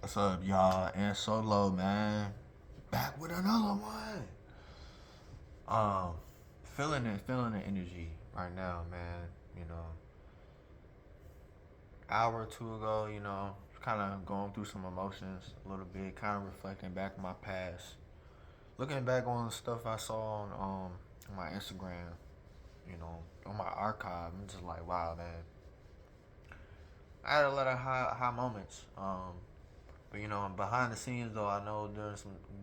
What's up, y'all? And Solo, man. Back with another one. Um, feeling the energy right now, man. You know, hour or two ago, kind of going through some emotions a little bit, kind of reflecting back on my past, looking back on the stuff I saw on my Instagram, on my archive. I'm just like, wow, man. I had a lot of high moments. But behind the scenes though, I know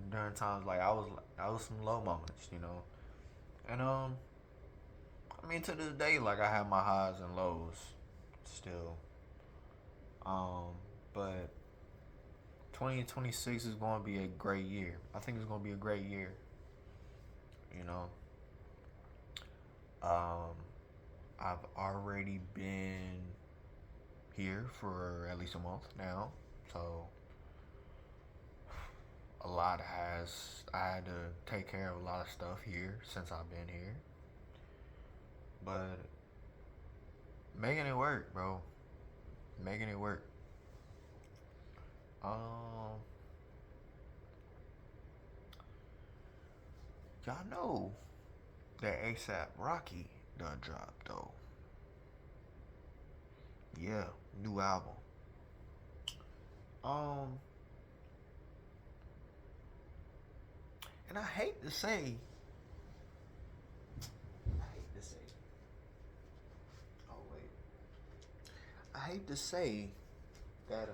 during times like I was some low moments, and I mean to this day, like I have my highs and lows, still. Um, but 2026 is going to be a great year. I think it's going to be a great year. You know, um, I've already been here for at least a month now, so I had to take care of a lot of stuff here since I've been here, but making it work, bro. Making it work. Um, y'all know that ASAP Rocky done dropped though. Yeah, new album. Um, and I hate to say, I hate to say, oh wait, I hate to say that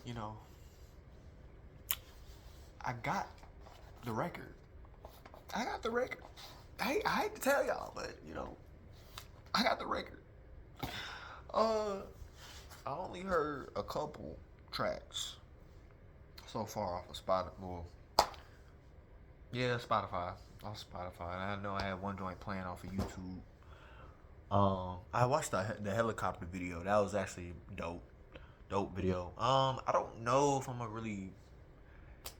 you know, I got the record. I got the record. I hate to tell y'all, but I got the record. Uh, I only heard a couple tracks so far off of Spotify. Well, yeah, Spotify. Off Spotify. And I know I had one joint playing off of YouTube. I watched the helicopter video. That was actually dope video. I don't know if I'm gonna really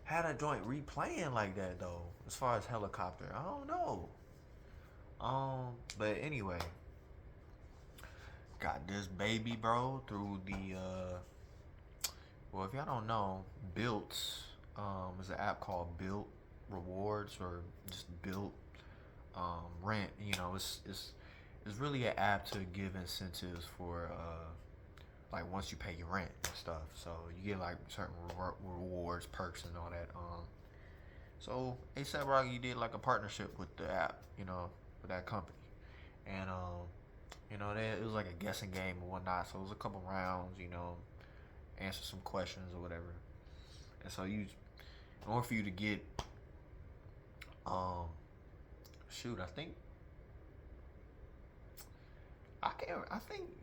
have a joint replaying like that though. As far as helicopter, I don't know. But anyway, got this baby, bro, through the well, if y'all don't know, Built is an app called Built Rewards or just Built Rent. It's really an app to give incentives for like once you pay your rent and stuff. So you get like certain rewards, perks, and all that. So ASAP Rocky did like a partnership with the app, with that company, and it was like a guessing game and whatnot. So it was a couple rounds, answer some questions or whatever. And so in order for you to get, um, shoot, I think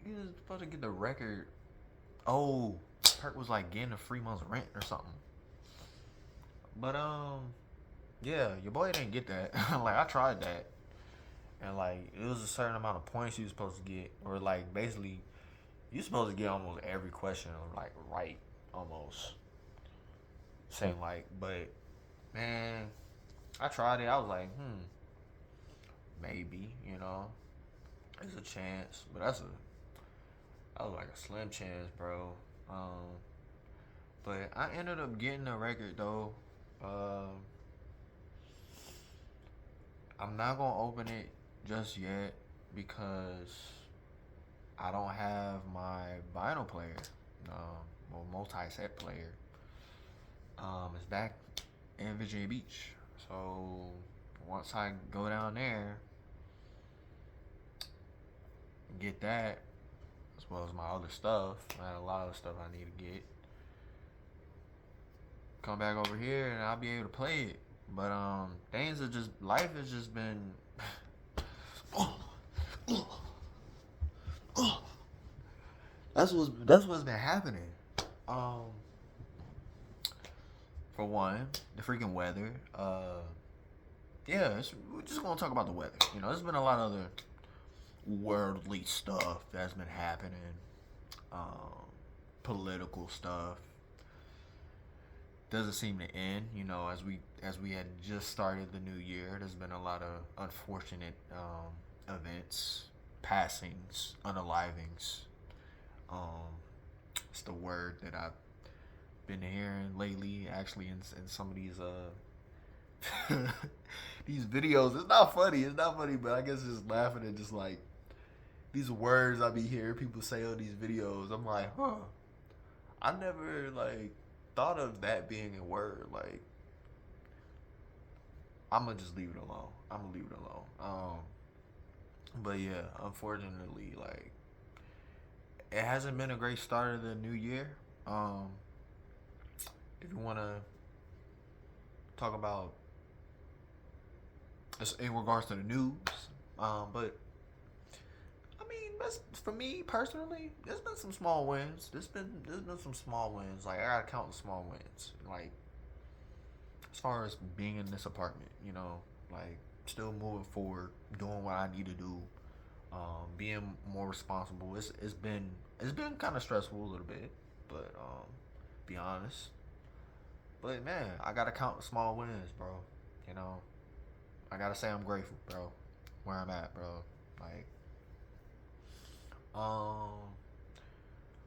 you was supposed to get the record. Oh, perk was like getting a free month's rent or something. But yeah, your boy didn't get that. Like I tried that, and like it was a certain amount of points you was supposed to get, or like basically you supposed to get almost every question like right, almost. Saying like, but man, I tried it. I was like, maybe there's a chance, but that was like a slim chance, bro. Um, but I ended up getting a record though. Um, I'm not gonna open it just yet because I don't have my vinyl player, or multi-set player. It's back in Virginia Beach. So once I go down there and get that, as well as my other stuff, I had a lot of stuff I need to get. Come back over here and I'll be able to play it. But things are just life has just been. That's what's been happening. Um, for one, the freaking weather. Yeah, we're just gonna talk about the weather. There's been a lot of other worldly stuff that's been happening. Um, Political stuff doesn't seem to end. As we had just started the new year, there's been a lot of unfortunate events, passings, unalivings. Um, it's the word that I've been hearing lately, actually, in some of these these videos. It's not funny. It's not funny, but I guess just laughing at just like these words I be hearing people say on these videos. I'm like, huh. I never like thought of that being a word. Like, I'm gonna just leave it alone. I'm gonna leave it alone. But yeah, unfortunately, like it hasn't been a great start of the new year. Um, if you wanna talk about in regards to the news, but I mean, that's for me personally. There's been some small wins. There's been some small wins. Like I gotta count the small wins. Like as far as being in this apartment, like still moving forward, doing what I need to do, being more responsible. It's been kind of stressful a little bit, but be honest. But man, I gotta count the small wins, bro. You know, I gotta say I'm grateful, bro. Where I'm at, bro. Like, um,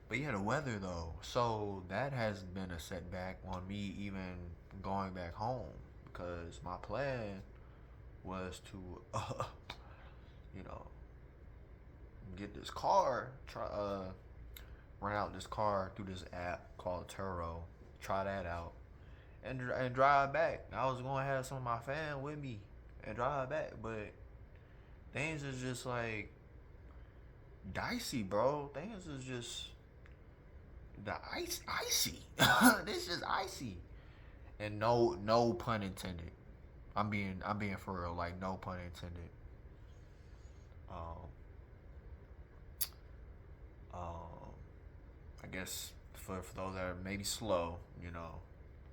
but yeah, the weather though. So that has been a setback on me even going back home because my plan was to, you know, get this car, rent out this car through this app called Turo, try that out, and drive back. I was gonna have some of my fam with me and drive back, but things is just like dicey, bro. Things is just icy. This is icy, and no pun intended. I'm being for real, like no pun intended. Um, um, I guess for those that are maybe slow,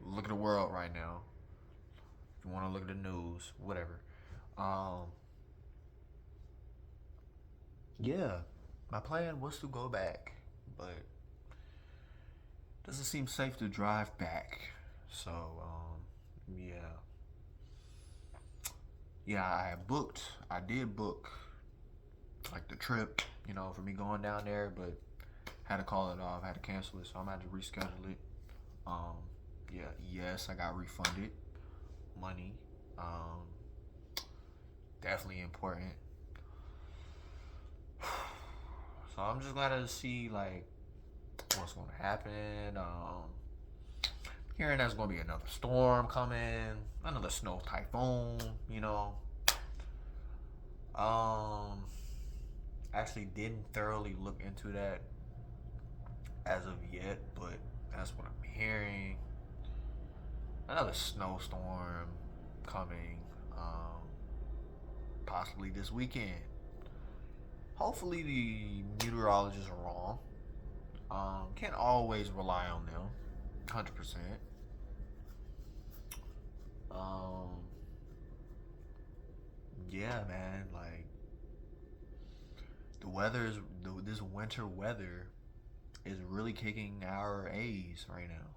look at the world right now. If you want to look at the news, whatever. Um, yeah, my plan was to go back, but doesn't seem safe to drive back. So, yeah, yeah, I did book like the trip, for me going down there, but had to call it off, had to cancel it, so I'm gonna have to reschedule it. Um, yeah, yes, I got refunded money. Um, definitely important. So I'm just glad to see like what's going to happen. Hearing there's going to be another storm coming, another snow typhoon. Um, actually didn't thoroughly look into that as of yet, but that's what I'm hearing. Another snowstorm coming, possibly this weekend. Hopefully the meteorologists are wrong. Can't always rely on them, 100%. Um, yeah, man. Like the weather is this winter weather is really kicking our A's right now.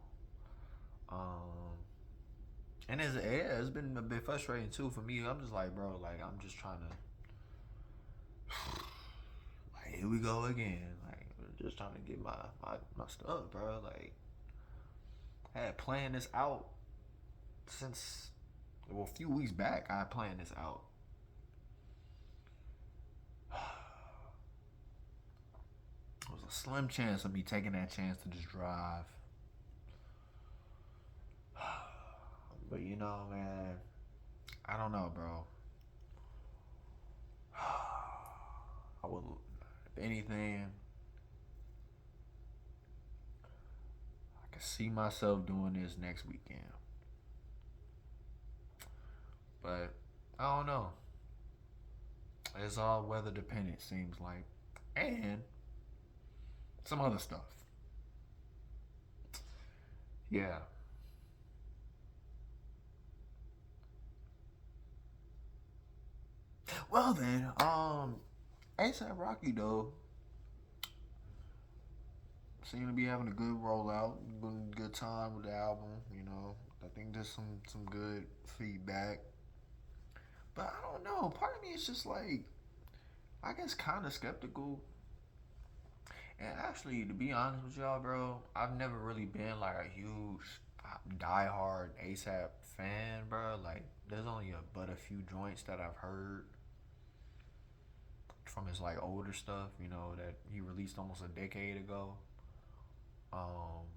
And it's been a bit frustrating too for me. I'm just like, bro, like I'm just trying to, like here we go again. Like just trying to get my stuff, bro. Like I had planned this out since a few weeks back. I planned this out. It was a slim chance of me taking that chance to just drive. But man, I don't know, bro. I would, if anything, I can see myself doing this next weekend. But I don't know. It's all weather dependent, seems like, and some other stuff. Yeah. Well then, ASAP Rocky though seem to be having a good rollout, good time with the album. I think there's some good feedback, but I don't know. Part of me is just like, I guess, kind of skeptical. And actually, to be honest with y'all, bro, I've never really been like a huge diehard ASAP fan, bro. Like, there's only but a few joints that I've heard from his like older stuff, that he released almost a decade ago. Um,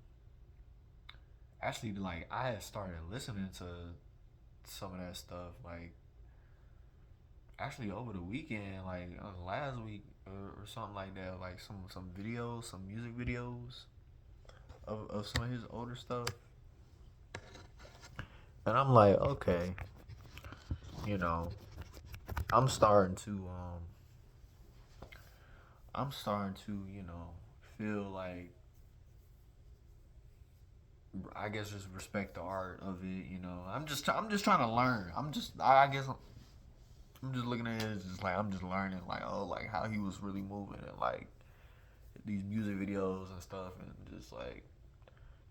Actually, like I had started listening to some of that stuff, like actually over the weekend, like last week or something like that, like some videos, some music videos of some of his older stuff, and I'm like, okay, you know, I'm starting to I'm starting to feel like I guess just respect the art of it. I'm just trying to learn. I guess I'm just looking at it as just like I'm just learning like like how he was really moving and like these music videos and stuff and just like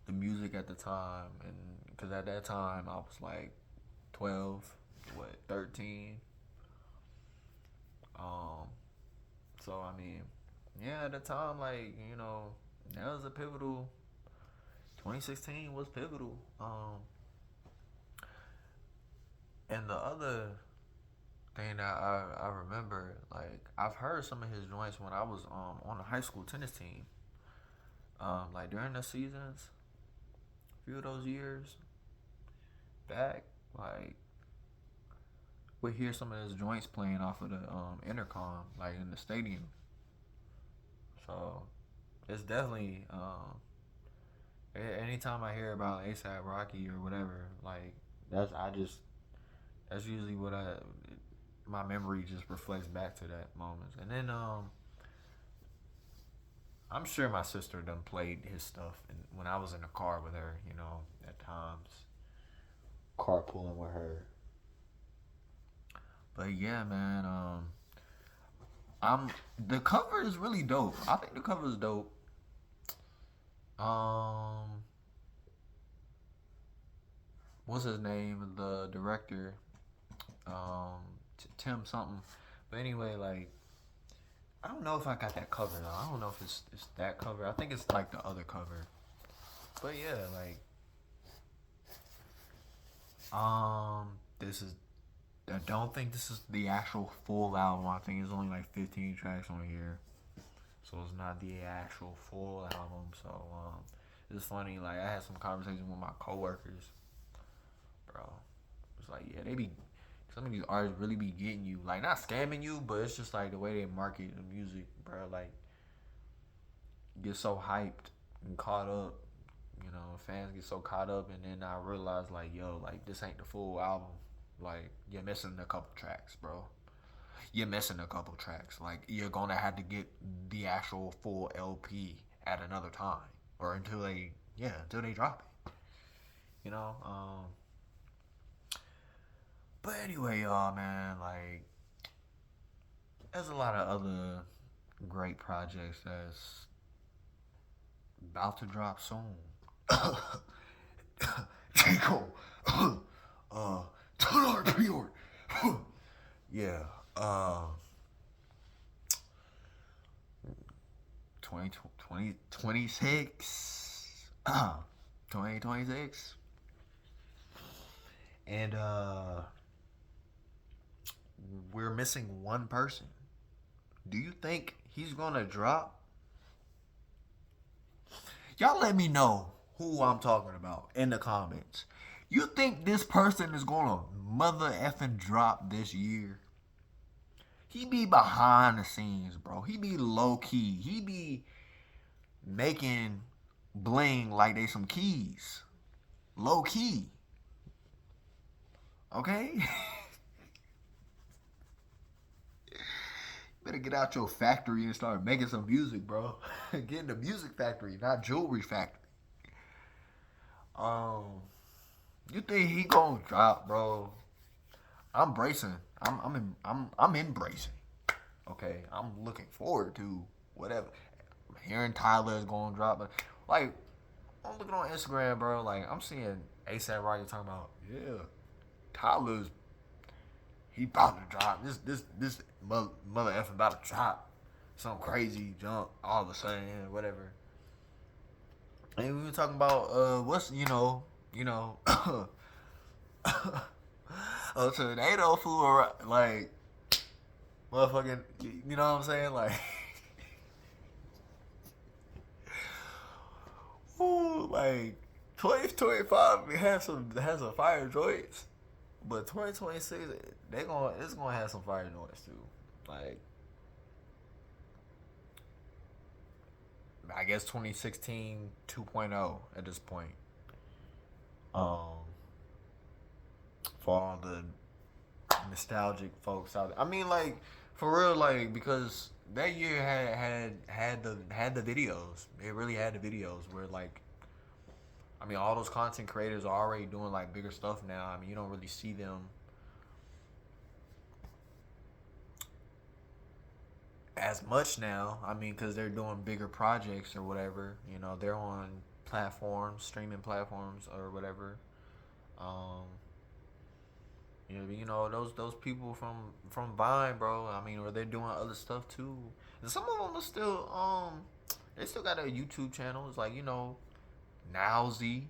the music at the time and because at that time I was like 12, 13. Um, so I mean, yeah, at the time like that was a pivotal. 2016 was pivotal. And the other thing that I remember, like I've heard some of his joints when I was on the high school tennis team. Like during the seasons, a few of those years back, like we hear some of his joints playing off of the intercom, like in the stadium. So it's definitely anytime I hear about ASAP Rocky or whatever, like that's I just that's usually what I my memory just reflects back to that moment. And then I'm sure my sister done played his stuff and when I was in the car with her, at times carpooling with her. But yeah, man, I'm the cover is really dope. I think the cover is dope. Um, what's his name? The director, um, Tim something. But anyway, like I don't know if I got that cover though. I don't know if it's that cover. I think it's like the other cover. But yeah, like this is. I don't think this is the actual full album. I think it's only like 15 tracks on here, so it's not the actual full album. So it's funny. Like I had some conversations with my coworkers, bro. It's like yeah, they be some of these artists really be getting you, like not scamming you, but it's just like the way they market the music, bro. Like get so hyped and caught up. Fans get so caught up, and then I realize like, yo, like this ain't the full album. Like you're missing a couple tracks, bro. You're missing a couple tracks. Like you're gonna have to get the actual full LP at another time, or until they drop it. You know. But anyway, y'all, man, like there's a lot of other great projects that's about to drop soon. J. Cole. $2 pre-order. Yeah. Uh, 2026. 2026. And we're missing one person. Do you think he's gonna drop? Y'all let me know who I'm talking about in the comments. You think this person is gonna mother effing drop this year? He be behind the scenes, bro. He be low key. He be making bling like they some keys. Low key. Okay? Better get out your factory and start making some music, bro. Get in the music factory, not jewelry factory. Um, you think he gonna drop, bro? I'm bracing. I'm embracing. Okay, I'm looking forward to whatever. I'm hearing Tyler is gonna drop, but like I'm looking on Instagram, bro. Like I'm seeing ASAP Rocky talking about, yeah, Tyler's he about to drop this mother effing about to drop. some crazy junk all of a sudden, whatever. And we were talking about what's a tornado flew around, like motherfucking, you know what I'm saying, like. Ooh, like 2025 has some fire joints, but 2026 it's gonna have some fire joints too. Like I guess 2016 2.0 at this point. Um, for all the nostalgic folks out there. I mean, like for real, like because that year had the videos. It really had the videos where like I mean all those content creators are already doing like bigger stuff now. I mean you don't really see them as much now. I mean because they're doing bigger projects or whatever. You know they're on platforms, streaming platforms or whatever. Um, those people from Vine, bro. I mean, or they're doing other stuff too. And some of them are still they still got a YouTube channel. It's like Nowzy.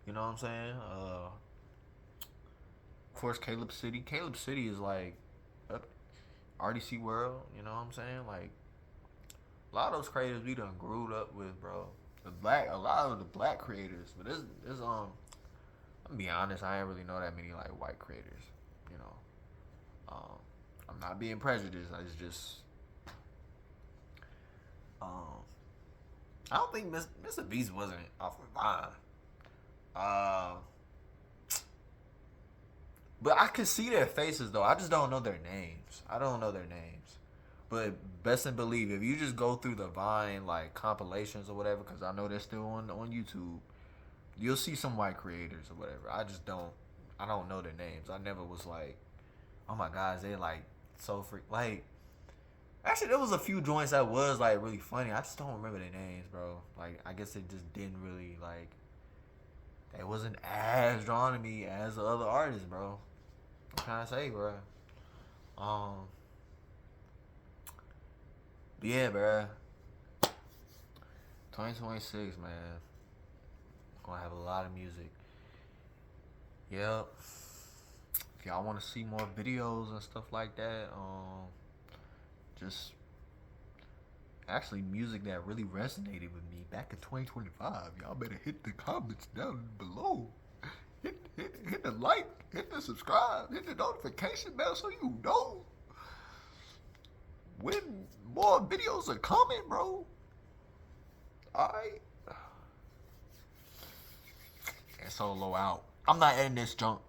You know what I'm saying? Of course, Caleb City. Caleb City is like RDC World. You know what I'm saying? Like a lot of those creators we done grew up with, bro. A lot of the black creators, but this I'm gonna be honest, I ain't really know that many like white creators. You know, um, I'm not being prejudiced. It's just um, I don't think Mr. Beast wasn't off of Vine. Uh, but I can see their faces though. I just don't know their names. I don't know their names. But best and believe if you just go through the Vine like compilations or whatever, because I know they're still on YouTube. You'll see some white creators or whatever. I don't know their names. I never was like, oh my gosh, they like so freak. Like, actually, there was a few joints that was like really funny. I just don't remember their names, bro. Like, I guess it just didn't really like. They wasn't as drawn to me as the other artists, bro. What can I say, bro? Um, but yeah, bro. 2026, man. Gonna have a lot of music. Yep. If y'all want to see more videos and stuff like that, just actually music that really resonated with me back in 2025. Y'all better hit the comments down below. Hit the like, hit the subscribe, hit the notification bell so you know when more videos are coming, bro. Alright. And Solo out. I'm not editing this junk.